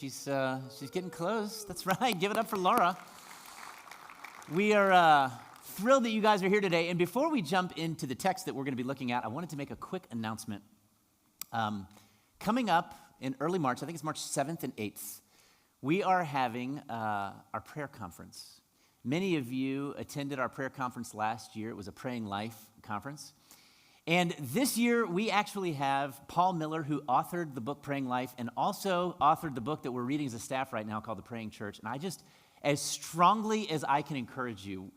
She's getting close. That's right. Give it up for Laura. We are thrilled that you guys are here today. And before we jump into the text that we're going to be looking at, I wanted to make a quick announcement. Coming up in early March, I think it's March 7th and 8th, we are having our prayer conference. Many of you attended our prayer conference last year. It was a Praying Life conference. And this year, we actually have Paul Miller, who authored the book Praying Life and also authored the book that we're reading as a staff right now called The Praying Church. And I just, as strongly as I can encourage you,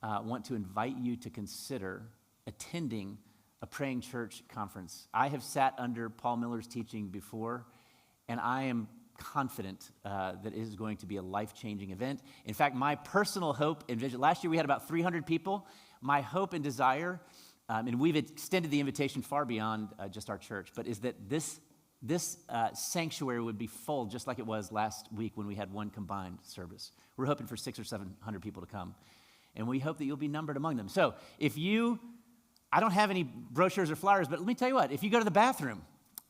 want to invite you to consider attending a Praying Church conference. I have sat under Paul Miller's teaching before, and I am confident that it is going to be a life-changing event. In fact, my personal hope and vision, last year we had about 300 people. My hope and desire, and we've extended the invitation far beyond just our church, but is that this sanctuary would be full just like it was last week when we had one combined service. We're hoping for 600 or 700 people to come, and we hope that you'll be numbered among them. So I don't have any brochures or flyers, but let me tell you what, if you go to the bathroom,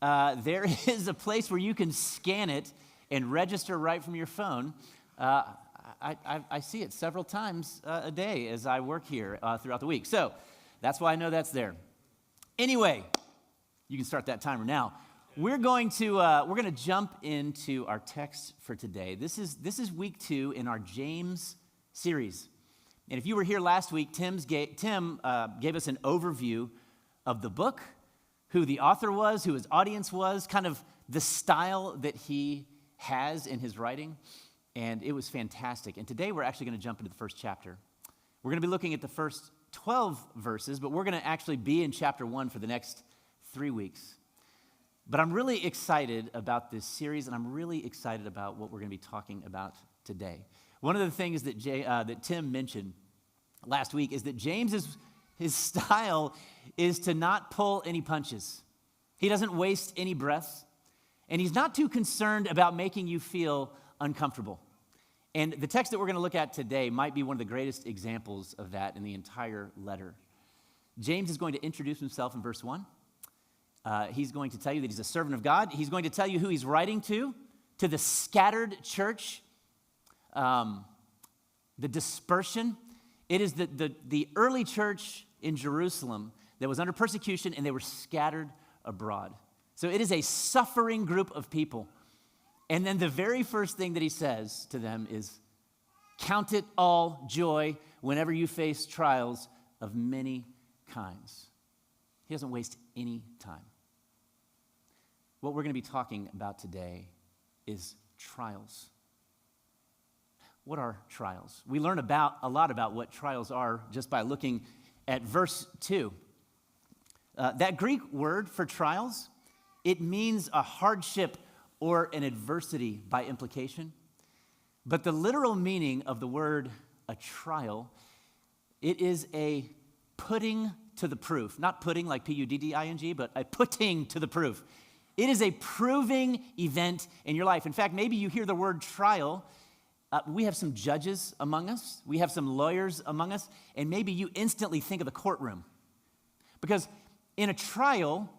there is a place where you can scan it and register right from your phone. I see it several times a day as I work here throughout the week. So that's why I know that's there. Anyway, you can start that timer now. We're going to jump into our text for today. This is week 2 in our James series. And if you were here last week, Tim gave us an overview of the book, who the author was, who his audience was, kind of the style that he has in his writing. And it was fantastic. And today we're actually going to jump into the first chapter. We're going to be looking at the first 12 verses, but we're going to actually be in chapter 1 for the next 3 weeks. But I'm really excited about this series, and I'm really excited about what we're going to be talking about today. One of the things that Tim mentioned last week is that his style is to not pull any punches. He doesn't waste any breath, and he's not too concerned about making you feel uncomfortable. And the text that we're going to look at today might be one of the greatest examples of that in the entire letter. James is going to introduce himself in verse 1. He's going to tell you that he's a servant of God. He's going to tell you who he's writing to the scattered church, the dispersion. It is the early church in Jerusalem that was under persecution, and they were scattered abroad. So it is a suffering group of people. And then the very first thing that he says to them is, count it all joy whenever you face trials of many kinds. He doesn't waste any time. What we're going to be talking about today is trials. What are trials? We learn a lot about what trials are just by looking at verse 2. That Greek word for trials, it means a hardship or an adversity by implication. But the literal meaning of the word a trial, it is a putting to the proof. Not putting like P-U-D-D-I-N-G, but a putting to the proof. It is a proving event in your life. In fact, maybe you hear the word trial. We have some judges among us. We have some lawyers among us. And maybe you instantly think of the courtroom. Because in a trial,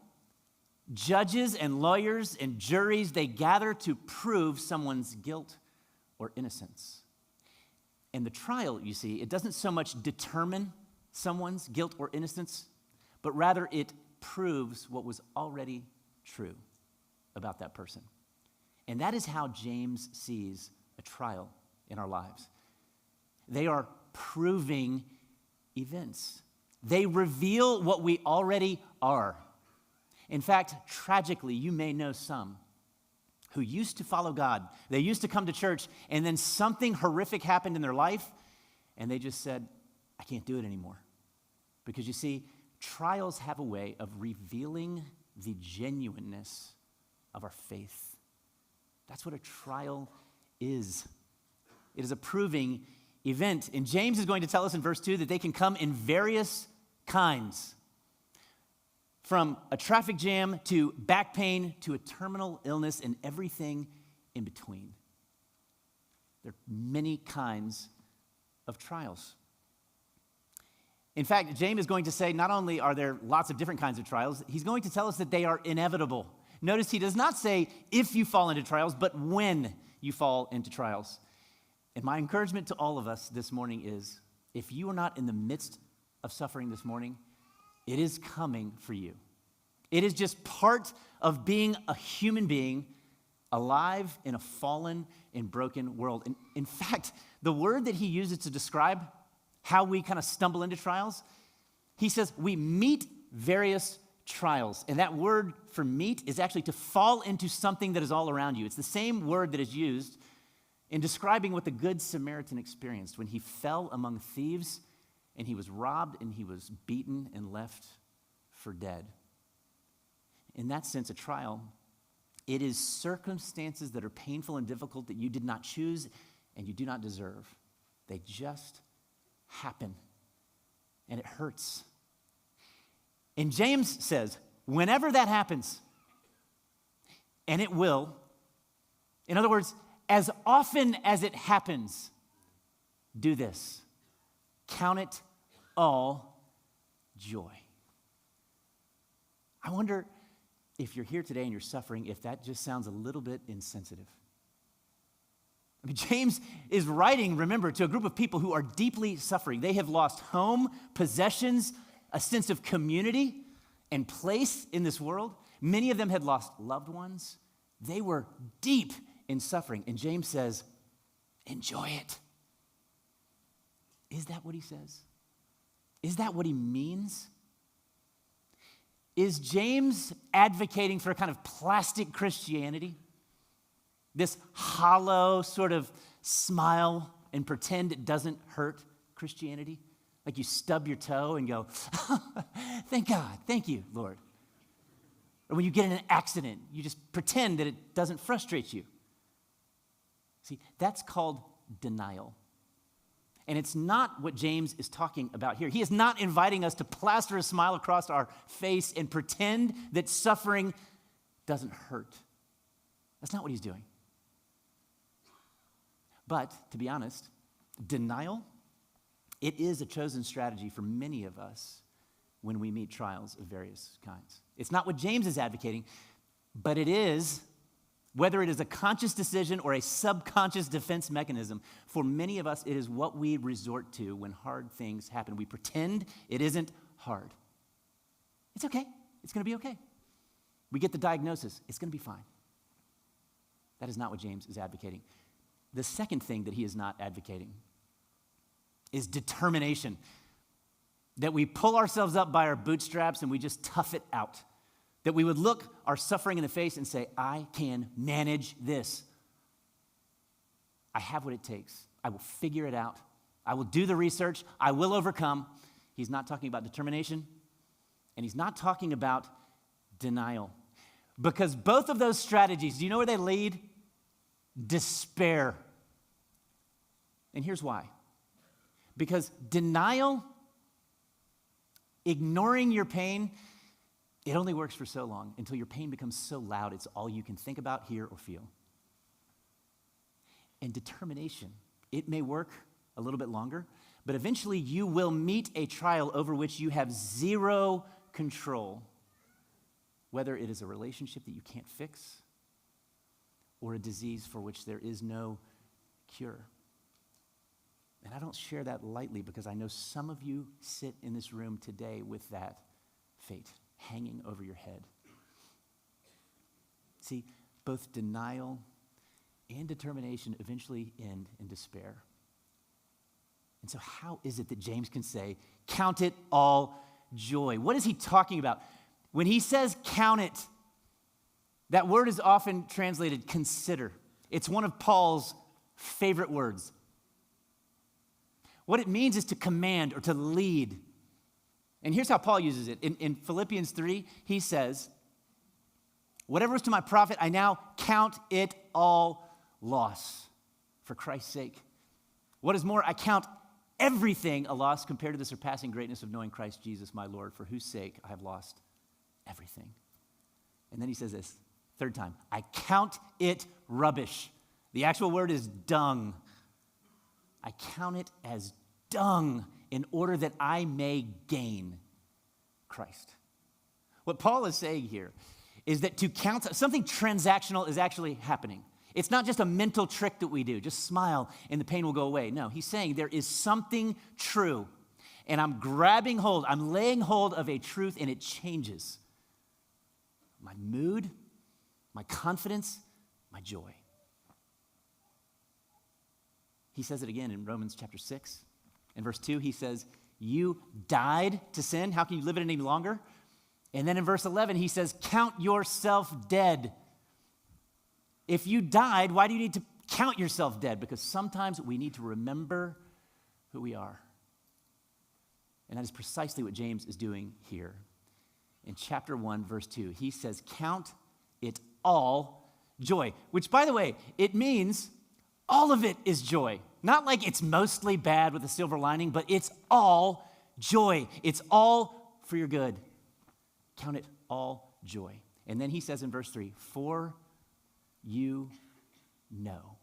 judges and lawyers and juries, they gather to prove someone's guilt or innocence. And the trial, you see, it doesn't so much determine someone's guilt or innocence, but rather it proves what was already true about that person. And that is how James sees a trial in our lives. They are proving events. They reveal what we already are. In fact, tragically, you may know some who used to follow God. They used to come to church, and then something horrific happened in their life, and they just said, I can't do it anymore. Because you see, trials have a way of revealing the genuineness of our faith. That's what a trial is. It is a proving event. And James is going to tell us in verse 2 that they can come in various kinds. From a traffic jam to back pain to a terminal illness and everything in between. There are many kinds of trials. In fact, James is going to say not only are there lots of different kinds of trials, he's going to tell us that they are inevitable. Notice he does not say if you fall into trials, but when you fall into trials. And my encouragement to all of us this morning is, if you are not in the midst of suffering this morning, it is coming for you. It is just part of being a human being alive in a fallen and broken world. And in fact, the word that he uses to describe how we kind of stumble into trials, he says we meet various trials. And that word for meet is actually to fall into something that is all around you. It's the same word that is used in describing what the Good Samaritan experienced when he fell among thieves and he was robbed and he was beaten and left for dead. In that sense, a trial, it is circumstances that are painful and difficult that you did not choose and you do not deserve. They just happen, and it hurts. And James says, whenever that happens, and it will, in other words, as often as it happens, do this. Count it all joy. I wonder if you're here today and you're suffering, if that just sounds a little bit insensitive. I mean, James is writing, remember, to a group of people who are deeply suffering. They have lost home, possessions, a sense of community and place in this world. Many of them had lost loved ones. They were deep in suffering. And James says, enjoy it. Is that what he says? Is that what he means? Is James advocating for a kind of plastic Christianity? This hollow sort of smile and pretend it doesn't hurt Christianity? Like you stub your toe and go, thank God, thank you, Lord. Or when you get in an accident, you just pretend that it doesn't frustrate you. See, that's called denial. And it's not what James is talking about here. He is not inviting us to plaster a smile across our face and pretend that suffering doesn't hurt. That's not what he's doing. But, to be honest, denial, it is a chosen strategy for many of us when we meet trials of various kinds. It's not what James is advocating, but it is, whether it is a conscious decision or a subconscious defense mechanism, for many of us, it is what we resort to when hard things happen. We pretend it isn't hard. It's okay. It's going to be okay. We get the diagnosis. It's going to be fine. That is not what James is advocating. The second thing that he is not advocating is determination. That we pull ourselves up by our bootstraps and we just tough it out. That we would look our suffering in the face and say, I can manage this. I have what it takes. I will figure it out. I will do the research. I will overcome. He's not talking about determination, and he's not talking about denial. Because both of those strategies, do you know where they lead? Despair. And here's why. Because denial, ignoring your pain, it only works for so long until your pain becomes so loud it's all you can think about, hear, or feel. And determination, it may work a little bit longer, but eventually you will meet a trial over which you have zero control, whether it is a relationship that you can't fix or a disease for which there is no cure. And I don't share that lightly because I know some of you sit in this room today with that fate hanging over your head. See, both denial and determination eventually end in despair. And so how is it that James can say, count it all joy? What is he talking about? When he says count it, that word is often translated consider. It's one of Paul's favorite words. What it means is to command or to lead. And here's how Paul uses it. In Philippians 3, he says, whatever is to my profit, I now count it all loss for Christ's sake. What is more, I count everything a loss compared to the surpassing greatness of knowing Christ Jesus, my Lord, for whose sake I have lost everything. And then he says this, third time, I count it rubbish. The actual word is dung. I count it as dung in order that I may gain Christ. What Paul is saying here is that to count, something transactional is actually happening. It's not just a mental trick that we do, just smile and the pain will go away. No, he's saying there is something true, and I'm grabbing hold, I'm laying hold of a truth, and it changes my mood, my confidence, my joy. He says it again in Romans chapter 6. In verse 2, he says, you died to sin. How can you live it any longer? And then in verse 11, he says, count yourself dead. If you died, why do you need to count yourself dead? Because sometimes we need to remember who we are. And that is precisely what James is doing here. In chapter 1, verse 2, he says, count it all joy. Which, by the way, it means all of it is joy. Not like it's mostly bad with a silver lining, but it's all joy. It's all for your good. Count it all joy. And then he says in verse 3, for you know.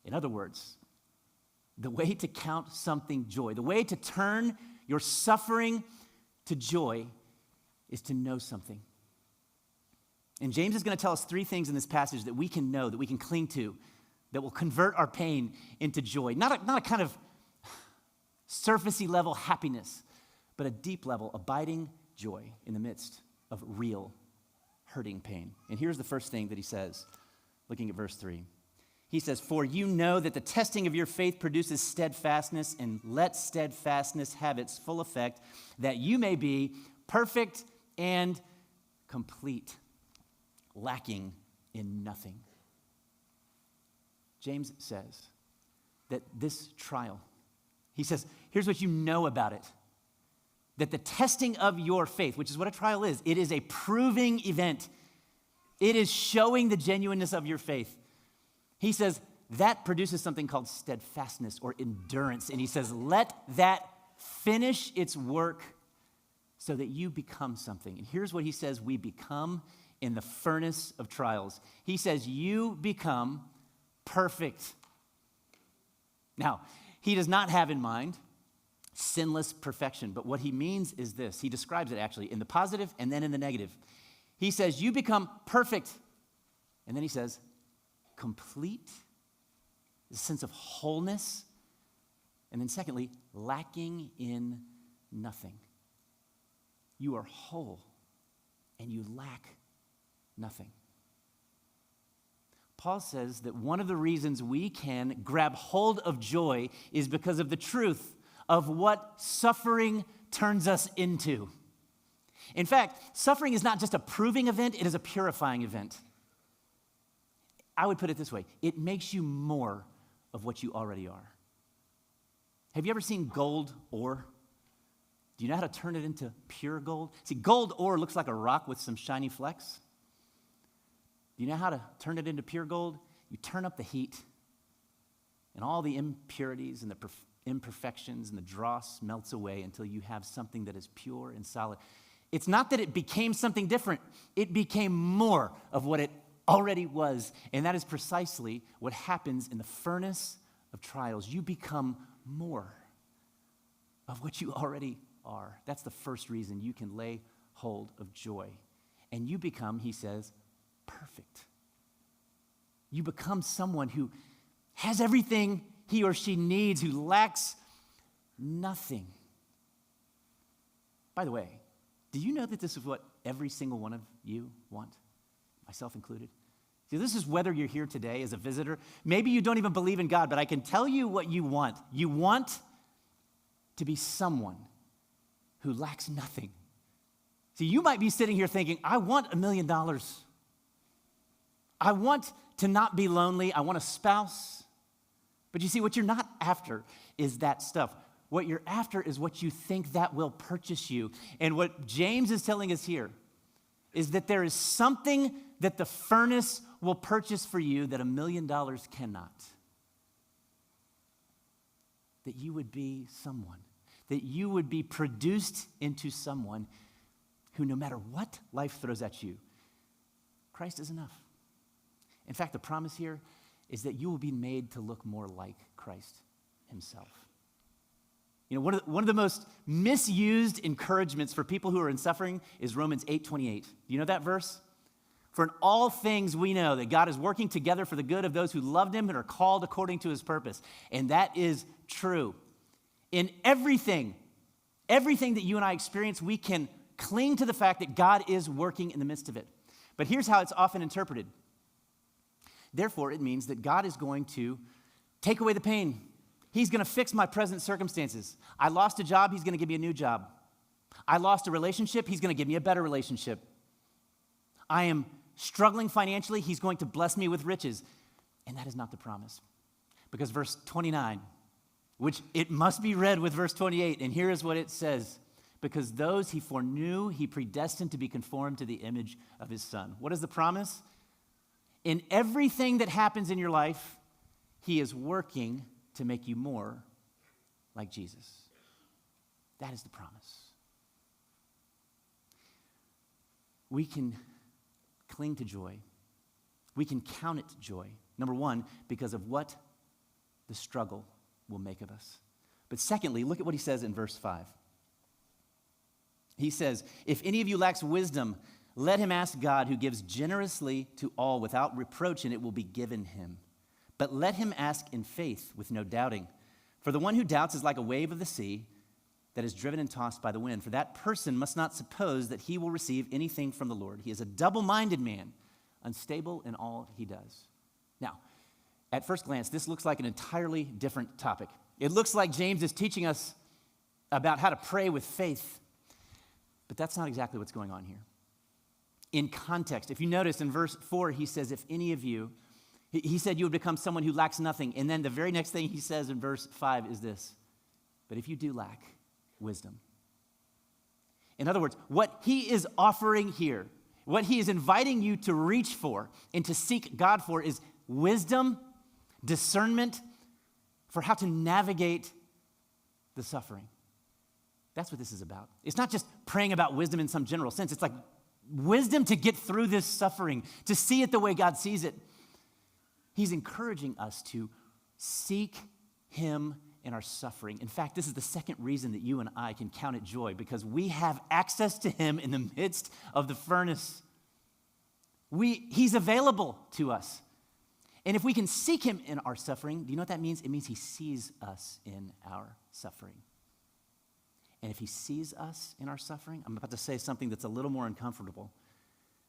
In other words, the way to count something joy, the way to turn your suffering to joy is to know something. And James is going to tell us three things in this passage that we can know, that we can cling to, that will convert our pain into joy. Not a kind of surfacey level happiness, but a deep level, abiding joy in the midst of real hurting pain. And here's the first thing that he says, looking at verse 3. He says, for you know that the testing of your faith produces steadfastness, and let steadfastness have its full effect, that you may be perfect and complete, lacking in nothing. James says that this trial, he says, here's what you know about it. That the testing of your faith, which is what a trial is, it is a proving event. It is showing the genuineness of your faith. He says that produces something called steadfastness or endurance. And he says, let that finish its work so that you become something. And here's what he says we become in the furnace of trials. He says, you become perfect. Now, he does not have in mind sinless perfection, but what he means is this. He describes it actually in the positive and then in the negative. He says, you become perfect. And then he says, complete, a sense of wholeness. And then secondly, lacking in nothing. You are whole and you lack nothing. Paul says that one of the reasons we can grab hold of joy is because of the truth of what suffering turns us into. In fact, suffering is not just a proving event, it is a purifying event. I would put it this way, it makes you more of what you already are. Have you ever seen gold ore? Do you know how to turn it into pure gold? See, gold ore looks like a rock with some shiny flecks. Do you know how to turn it into pure gold? You turn up the heat, and all the impurities and the imperfections and the dross melts away until you have something that is pure and solid. It's not that it became something different. It became more of what it already was. And that is precisely what happens in the furnace of trials. You become more of what you already are. That's the first reason you can lay hold of joy. And you become, he says, perfect. You become someone who has everything he or she needs, who lacks nothing. By the way, do you know that this is what every single one of you want, myself included? See, this is whether you're here today as a visitor. Maybe you don't even believe in God, but I can tell you what you want. You want to be someone who lacks nothing. See, you might be sitting here thinking, I want $1 million. I want to not be lonely. I want a spouse. But you see, what you're not after is that stuff. What you're after is what you think that will purchase you. And what James is telling us here is that there is something that the furnace will purchase for you that $1 million cannot. That you would be someone, that you would be produced into someone who, no matter what life throws at you, Christ is enough. In fact, the promise here is that you will be made to look more like Christ himself. You know, one of the most misused encouragements for people who are in suffering is Romans 8:28. Do you know that verse? For in all things we know that God is working together for the good of those who loved him and are called according to his purpose. And that is true. In everything that you and I experience, we can cling to the fact that God is working in the midst of it. But here's how it's often interpreted. Therefore, it means that God is going to take away the pain. He's going to fix my present circumstances. I lost a job, he's going to give me a new job. I lost a relationship, he's going to give me a better relationship. I am struggling financially, he's going to bless me with riches. And that is not the promise. Because verse 29, which it must be read with verse 28, and here is what it says. Because those he foreknew, he predestined to be conformed to the image of his Son. What is the promise? In everything that happens in your life, he is working to make you more like Jesus. That is the promise. We can cling to joy. We can count it joy. Number one, because of what the struggle will make of us. But secondly, look at what he says in verse 5. He says, if any of you lacks wisdom, let him ask God, who gives generously to all without reproach, and it will be given him. But let him ask in faith with no doubting. For the one who doubts is like a wave of the sea that is driven and tossed by the wind. For that person must not suppose that he will receive anything from the Lord. He is a double-minded man, unstable in all he does. Now, at first glance, this looks like an entirely different topic. It looks like James is teaching us about how to pray with faith. But that's not exactly what's going on here. In context, if you notice in verse 4, he says, if any of you, he said you would become someone who lacks nothing. And then the very next thing he says in verse 5 is this, but if you do lack wisdom. In other words, what he is offering here, what he is inviting you to reach for and to seek God for is wisdom, discernment for how to navigate the suffering. That's what this is about. It's not just praying about wisdom in some general sense. It's like wisdom to get through this suffering, to see it the way God sees it. He's encouraging us to seek him in our suffering. In fact, this is the second reason that you and I can count it joy, because we have access to him in the midst of the furnace. He's available to us. And if we can seek him in our suffering, do you know what that means? It means he sees us in our suffering. And if he sees us in our suffering, I'm about to say something that's a little more uncomfortable,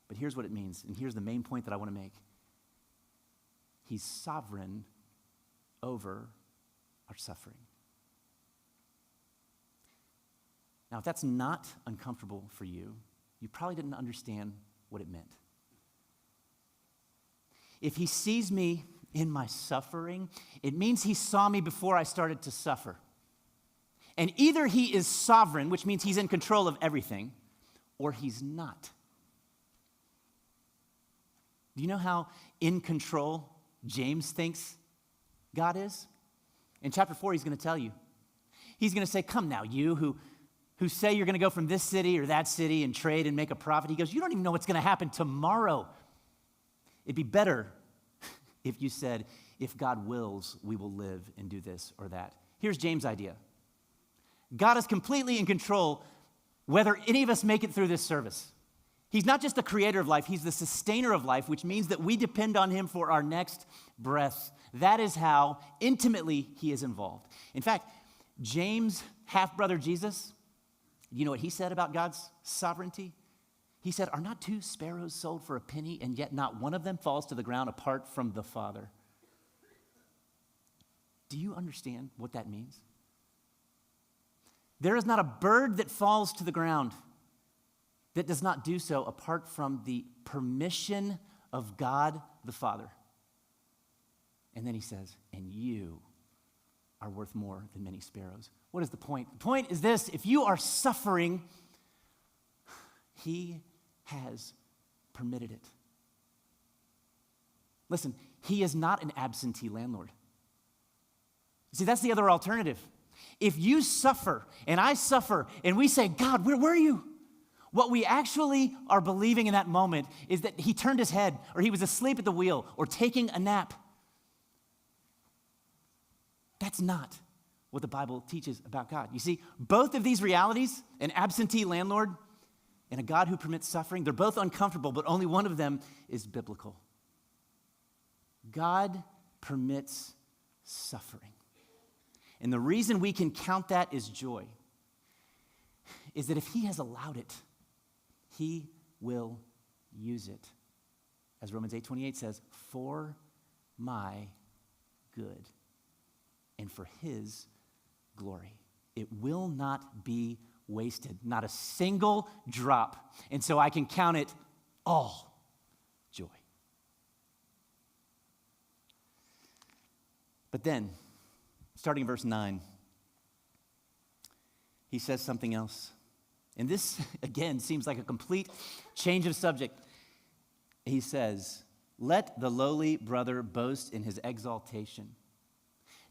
but here's what it means, and here's the main point that I want to make. He's sovereign over our suffering. Now, if that's not uncomfortable for you, you probably didn't understand what it meant. If he sees me in my suffering, it means he saw me before I started to suffer. And either he is sovereign, which means he's in control of everything, or he's not. Do you know how in control James thinks God is? In chapter 4, he's going to tell you. He's going to say, come now, you who say you're going to go from this city or that city and trade and make a profit. He goes, you don't even know what's going to happen tomorrow. It'd be better if you said, if God wills, we will live and do this or that. Here's James' idea. God is completely in control whether any of us make it through this service. He's not just the creator of life, he's the sustainer of life, which means that we depend on him for our next breath. That is how intimately he is involved. In fact, James' half-brother Jesus, you know what he said about God's sovereignty? He said, are not 2 sparrows sold for a penny, and yet not one of them falls to the ground apart from the Father? Do you understand what that means? There is not a bird that falls to the ground that does not do so apart from the permission of God the Father. And then he says, and you are worth more than many sparrows. What is the point? The point is this: if you are suffering, he has permitted it. Listen, he is not an absentee landlord. See, that's the other alternative. If you suffer and I suffer and we say, God, where were you? What we actually are believing in that moment is that he turned his head, or he was asleep at the wheel, or taking a nap. That's not what the Bible teaches about God. You see, both of these realities, an absentee landlord and a God who permits suffering, they're both uncomfortable, but only one of them is biblical. God permits suffering. And the reason we can count that as joy is that if he has allowed it, he will use it. As Romans 8:28 says, for my good and for his glory. It will not be wasted, not a single drop. And so I can count it all joy. But then, starting in verse 9, he says something else. And this, again, seems like a complete change of subject. He says, let the lowly brother boast in his exaltation.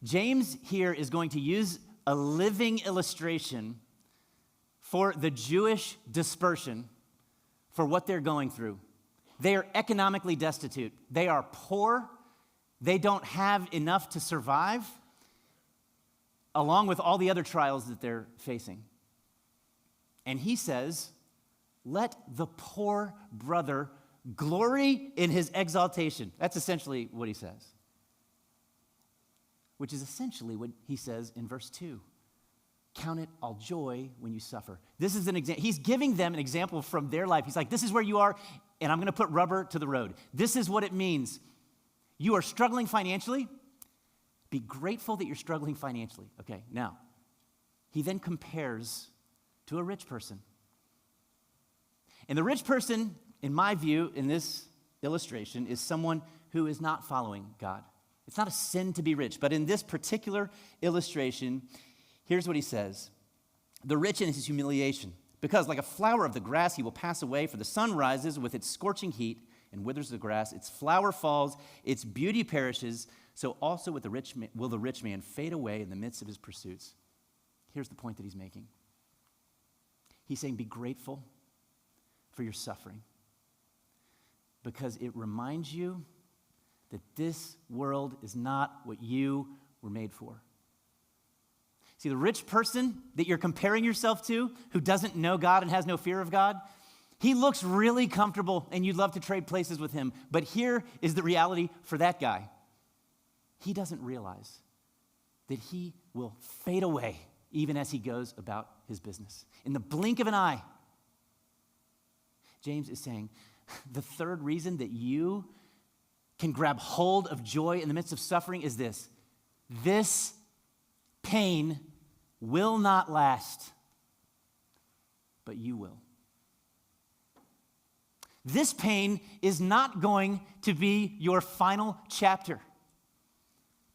James here is going to use a living illustration for the Jewish dispersion for what they're going through. They are economically destitute. They are poor. They don't have enough to survive, along with all the other trials that they're facing. And he says, let the poor brother glory in his exaltation. That's essentially what he says. Which is essentially what he says in verse 2. Count it all joy when you suffer. This is an example. He's giving them an example from their life. He's like, this is where you are, and I'm going to put rubber to the road. This is what it means. You are struggling financially. Be grateful that you're struggling financially. Okay, now, he then compares to a rich person. And the rich person, in my view, in this illustration, is someone who is not following God. It's not a sin to be rich, but in this particular illustration, here's what he says. The rich in his humiliation, because like a flower of the grass, he will pass away, for the sun rises with its scorching heat and withers the grass. Its flower falls, its beauty perishes. So also with the rich man, will the rich man fade away in the midst of his pursuits. Here's the point that he's making. He's saying, be grateful for your suffering, because it reminds you that this world is not what you were made for. See, the rich person that you're comparing yourself to, who doesn't know God and has no fear of God, he looks really comfortable and you'd love to trade places with him. But here is the reality for that guy. He doesn't realize that he will fade away even as he goes about his business. In the blink of an eye, James is saying, the third reason that you can grab hold of joy in the midst of suffering is this. This pain will not last, but you will. This pain is not going to be your final chapter,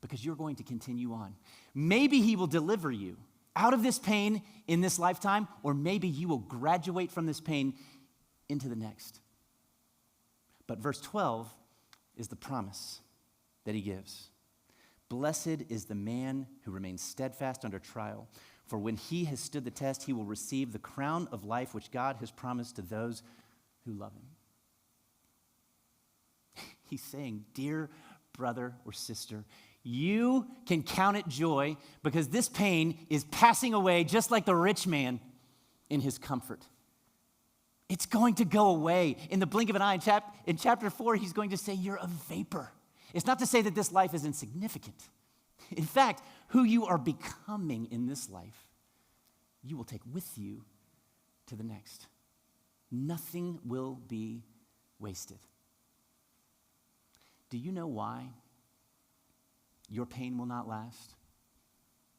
because you're going to continue on. Maybe he will deliver you out of this pain in this lifetime, or maybe you will graduate from this pain into the next. But verse 12 is the promise that he gives. Blessed is the man who remains steadfast under trial, for when he has stood the test, he will receive the crown of life which God has promised to those who love him. He's saying, dear brother or sister, you can count it joy because this pain is passing away just like the rich man in his comfort. It's going to go away in the blink of an eye. In chapter 4, he's going to say, you're a vapor. It's not to say that this life is insignificant. In fact, who you are becoming in this life, you will take with you to the next. Nothing will be wasted. Do you know why your pain will not last,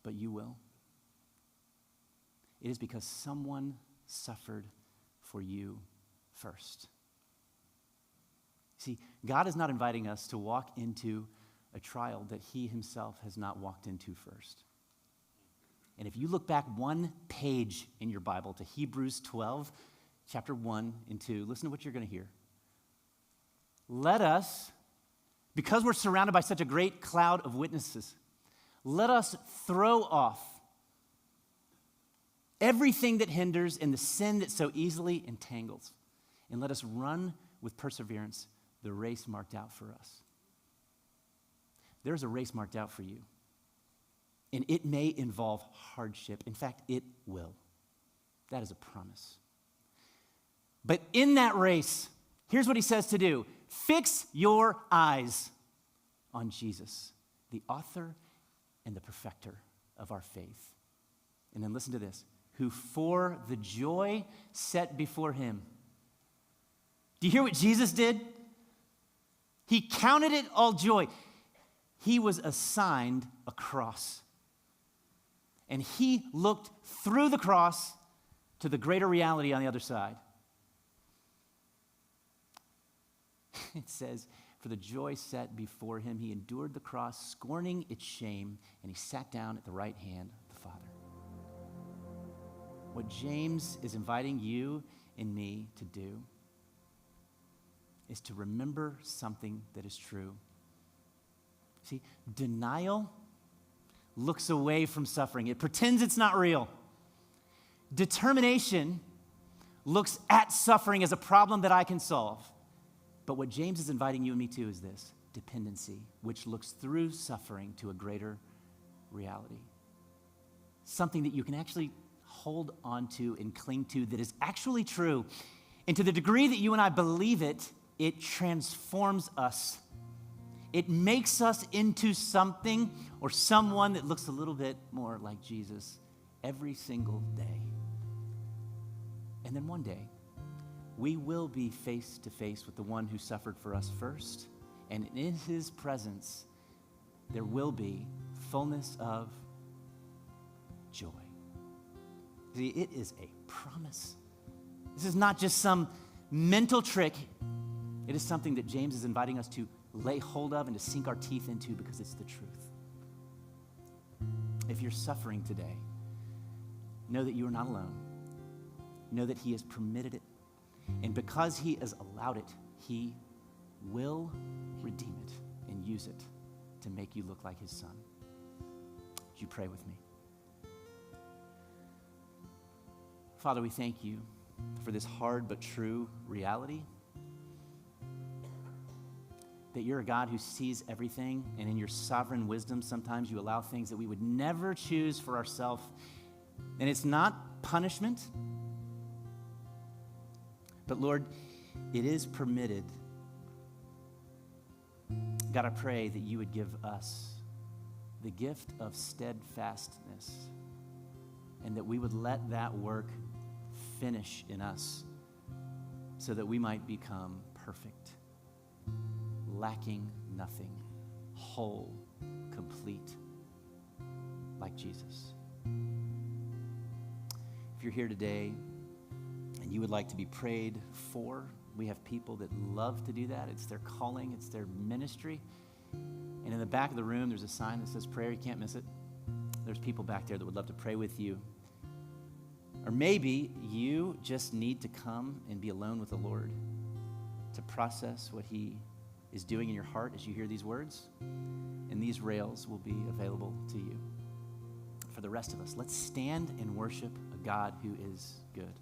but you will? It is because someone suffered for you first. See, God is not inviting us to walk into a trial that he himself has not walked into first. And if you look back one page in your Bible to Hebrews 12, chapter 1 and 2, listen to what you're going to hear. Let us, because we're surrounded by such a great cloud of witnesses, let us throw off everything that hinders and the sin that so easily entangles, and let us run with perseverance the race marked out for us. There's a race marked out for you. And it may involve hardship. In fact, it will. That is a promise. But in that race, here's what he says to do. Fix your eyes on Jesus, the author and the perfecter of our faith. And then listen to this. Who for the joy set before him. Do you hear what Jesus did? He counted it all joy. He was assigned a cross. And he looked through the cross to the greater reality on the other side. It says, for the joy set before him, he endured the cross, scorning its shame, and he sat down at the right hand of the Father. What James is inviting you and me to do is to remember something that is true. See, denial looks away from suffering. It pretends it's not real. Determination looks at suffering as a problem that I can solve. But what James is inviting you and me to is this, dependency, which looks through suffering to a greater reality. Something that you can actually hold on to and cling to that is actually true. And to the degree that you and I believe it, it transforms us. It makes us into something or someone that looks a little bit more like Jesus every single day. And then one day, we will be face to face with the one who suffered for us first. And in his presence, there will be fullness of joy. See, it is a promise. This is not just some mental trick. It is something that James is inviting us to lay hold of and to sink our teeth into because it's the truth. If you're suffering today, know that you are not alone. Know that he has permitted it. And because he has allowed it, he will redeem it and use it to make you look like his son. Would you pray with me? Father, we thank you for this hard but true reality that you're a God who sees everything, and in your sovereign wisdom, sometimes you allow things that we would never choose for ourselves. And it's not punishment, but Lord, it is permitted. God, I pray that you would give us the gift of steadfastness and that we would let that work finish in us so that we might become perfect, lacking nothing, whole, complete, like Jesus. If you're here today and you would like to be prayed for, we have people that love to do that. It's their calling, it's their ministry. And in the back of the room, there's a sign that says prayer. You can't miss it. There's people back there that would love to pray with you. Or maybe you just need to come and be alone with the Lord to process what he is doing in your heart as you hear these words. And these rails will be available to you. For the rest of us, let's stand and worship a God who is good.